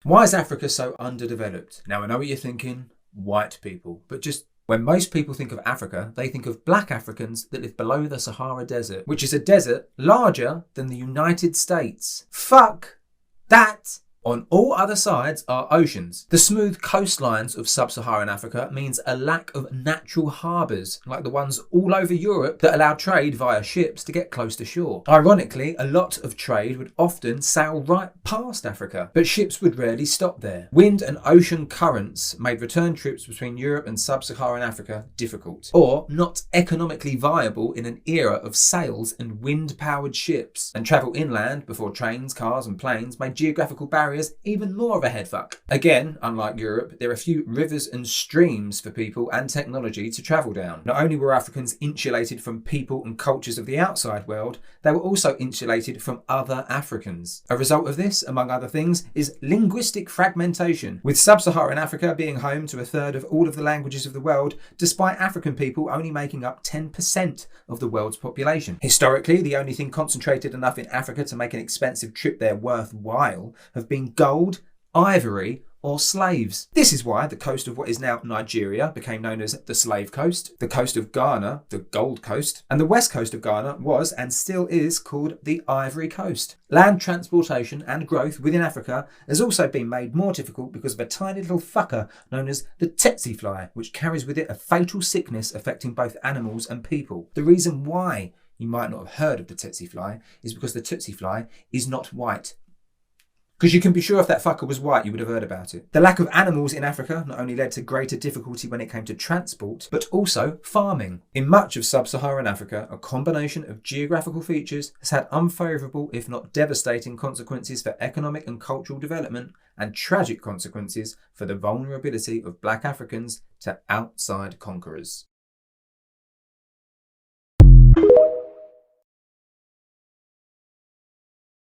Why is Africa so underdeveloped? Now I know what you're thinking, white people, but just when most people think of Africa, they think of black Africans that live below the Sahara Desert, which is a desert larger than the United States. Fuck that! On all other sides are oceans. The smooth coastlines of sub-Saharan Africa means a lack of natural harbours, like the ones all over Europe that allow trade via ships to get close to shore. Ironically, a lot of trade would often sail right past Africa, but ships would rarely stop there. Wind and ocean currents made return trips between Europe and sub-Saharan Africa difficult, or not economically viable in an era of sails and wind-powered ships, and travel inland before trains, cars and planes made geographical barriers even more of a headfuck. Again, unlike Europe, there are few rivers and streams for people and technology to travel down. Not only were Africans insulated from people and cultures of the outside world, they were also insulated from other Africans. A result of this, among other things, is linguistic fragmentation, with sub-Saharan Africa being home to a third of all of the languages of the world, despite African people only making up 10% of the world's population. Historically, the only thing concentrated enough in Africa to make an expensive trip there worthwhile have been gold, ivory, or slaves. This is why the coast of what is now Nigeria became known as the Slave Coast, the coast of Ghana, the Gold Coast, and the west coast of Ghana was and still is called the Ivory Coast. Land transportation and growth within Africa has also been made more difficult because of a tiny little fucker known as the tsetse fly, which carries with it a fatal sickness affecting both animals and people. The reason why you might not have heard of the tsetse fly is because the tsetse fly is not white. Because you can be sure if that fucker was white, you would have heard about it. The lack of animals in Africa not only led to greater difficulty when it came to transport, but also farming. In much of sub-Saharan Africa, a combination of geographical features has had unfavourable, if not devastating, consequences for economic and cultural development, and tragic consequences for the vulnerability of black Africans to outside conquerors.